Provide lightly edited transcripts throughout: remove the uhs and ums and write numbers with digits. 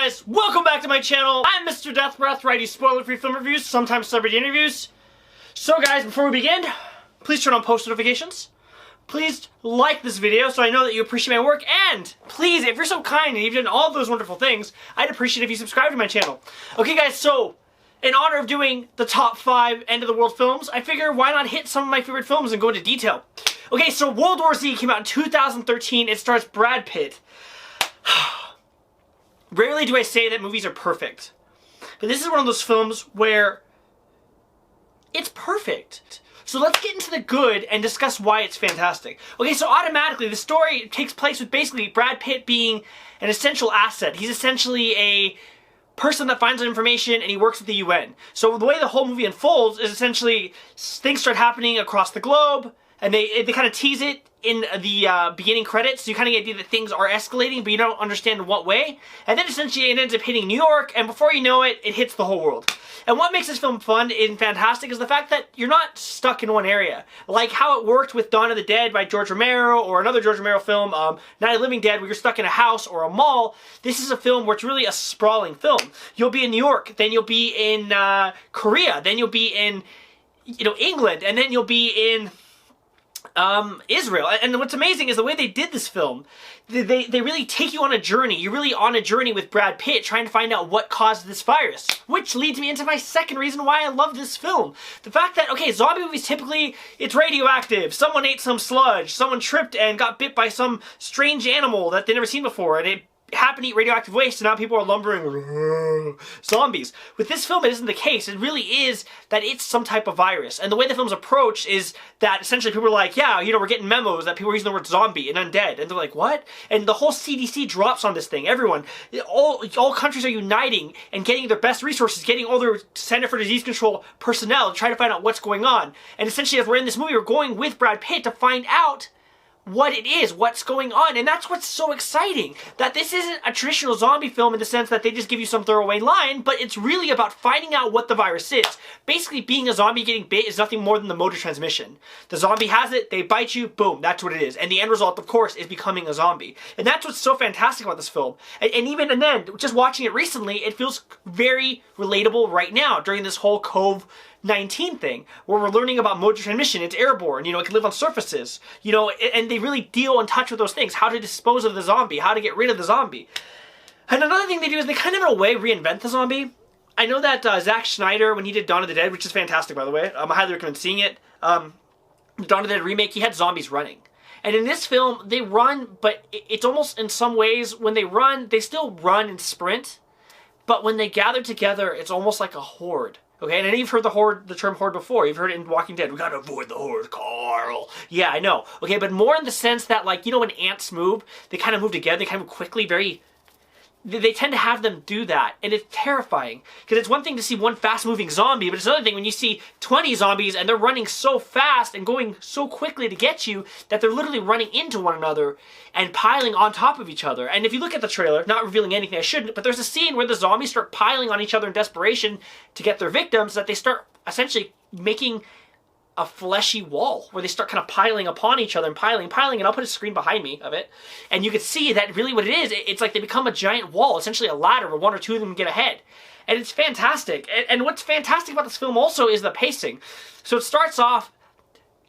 guys? Welcome back to my channel. I'm Mr. Deathbreath, where I do spoiler-free film reviews, sometimes celebrity interviews. So guys, before we begin, please turn on post notifications. Please like this video so I know that you appreciate my work, and please, if you're so kind and you've done all those wonderful things, I'd appreciate if you subscribe to my channel. Okay guys, so in honor of doing the top 5 end-of-the-world films, I figure why not hit some of my favorite films and go into detail. Okay, so World War Z came out in 2013. It stars Brad Pitt. Rarely do I say that movies are perfect, but this is one of those films where it's perfect. So let's get into the good and discuss why it's fantastic. Okay, so automatically the story takes place with basically Brad Pitt being an essential asset. He's essentially a person that finds out information and he works with the UN. So the way the whole movie unfolds is essentially things start happening across the globe, and they kind of tease it in the beginning credits, so you kind of get the idea that things are escalating, but you don't understand in what way. And then essentially it ends up hitting New York, and before you know it, it hits the whole world. And what makes this film fun and fantastic is the fact that you're not stuck in one area. Like how it worked with Dawn of the Dead by George Romero, or another George Romero film, Night of the Living Dead, where you're stuck in a house or a mall. This is a film where it's really a sprawling film. You'll be in New York, then you'll be in Korea, then you'll be in, England, and then you'll be in Israel. And what's amazing is the way they did this film. They really take you on a journey. You're really on a journey with Brad Pitt trying to find out what caused this virus. Which leads me into my second reason why I love this film. The fact that, okay, zombie movies typically, it's radioactive. Someone ate some sludge. Someone tripped and got bit by some strange animal that they've never seen before, and it happened to eat radioactive waste, and now people are lumbering zombies. With this film, it isn't the case. It really is that it's some type of virus. And the way the film's approached is that essentially people are like, yeah, we're getting memos that people are using the word zombie and undead. And they're like, what? And the whole CDC drops on this thing. Everyone, all countries are uniting and getting their best resources, getting all their Center for Disease Control personnel to try to find out what's going on. And essentially, as we're in this movie, we're going with Brad Pitt to find out what it is, what's going on. And that's what's so exciting, that this isn't a traditional zombie film in the sense that they just give you some throwaway line, but it's really about finding out what the virus is. Basically, being a zombie getting bit is nothing more than the mode of transmission. The zombie has it, they bite you, boom, that's what it is. And the end result, of course, is becoming a zombie. And that's what's so fantastic about this film. And then, just watching it recently, it feels very relatable right now during this whole COVID-19 thing, where we're learning about mode of transmission. It's airborne, it can live on surfaces, and they really deal and touch with those things, how to dispose of the zombie, how to get rid of the zombie. And another thing they do is they kind of, in a way, reinvent the zombie. I know that Zack Snyder, when he did Dawn of the Dead, which is fantastic, by the way, I highly recommend seeing it, Dawn of the Dead remake, he had zombies running. And in this film, they run, but it's almost, in some ways, when they run, they still run and sprint, but when they gather together, it's almost like a horde. Okay, and I know you've heard the term horde before. You've heard it in Walking Dead. We gotta avoid the horde, Carl. Yeah, I know. Okay, but more in the sense that, like, when ants move, they kind of move together, they kind of quickly, they tend to have them do that, and it's terrifying. Because it's one thing to see one fast-moving zombie, but it's another thing when you see 20 zombies and they're running so fast and going so quickly to get you that they're literally running into one another and piling on top of each other. And if you look at the trailer, not revealing anything I shouldn't, but there's a scene where the zombies start piling on each other in desperation to get their victims, that they start essentially making a fleshy wall where they start kind of piling upon each other and piling, and I'll put a screen behind me of it, and you can see that really what it is, it's like they become a giant wall, essentially a ladder where one or two of them get ahead. And it's fantastic. And what's fantastic about this film also is the pacing. So it starts off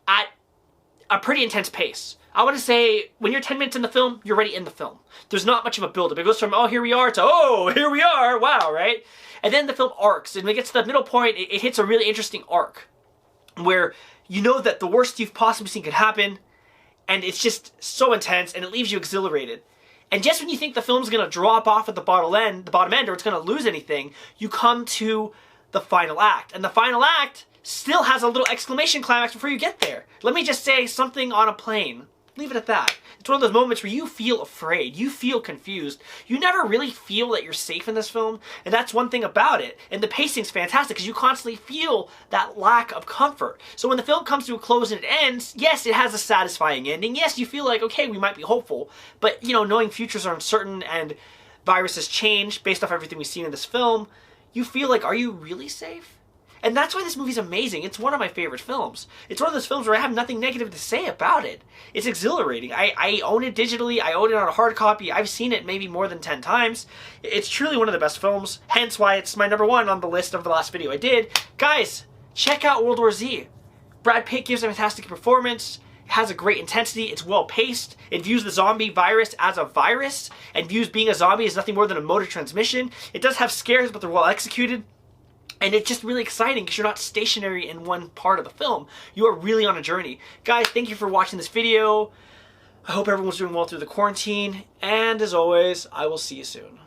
at a pretty intense pace. I want to say, when you're 10 minutes in the film, you're already in the film. There's not much of a build-up. It goes from, oh, here we are, to, oh, here we are, wow, right? And then the film arcs, and when it gets to the middle point, it hits a really interesting arc, where you know that the worst you've possibly seen could happen, and it's just so intense, and it leaves you exhilarated. And just when you think the film's going to drop off at the bottom end, or it's going to lose anything, you come to the final act. And the final act still has a little exclamation climax before you get there. Let me just say, something on a plane. Leave it at that. It's one of those moments where you feel afraid, you feel confused. You never really feel that you're safe in this film, and that's one thing about it. And the pacing's fantastic, because you constantly feel that lack of comfort. So when the film comes to a close and it ends, yes, it has a satisfying ending. Yes, you feel like, okay, we might be hopeful. But, knowing futures are uncertain and viruses change based off everything we've seen in this film, you feel like, are you really safe? And that's why this movie's amazing. It's one of my favorite films. It's one of those films where I have nothing negative to say about it. It's exhilarating. I own it digitally. I own it on a hard copy. I've seen it maybe more than 10 times. It's truly one of the best films, hence why it's my #1 on the list of the last video I did. Guys, check out World War Z. Brad Pitt gives a fantastic performance. It has a great intensity. It's well paced. It views the zombie virus as a virus and views being a zombie as nothing more than a mode of transmission. It does have scares, but they're well executed. And it's just really exciting because you're not stationary in one part of the film. You are really on a journey. Guys, thank you for watching this video. I hope everyone's doing well through the quarantine. And as always, I will see you soon.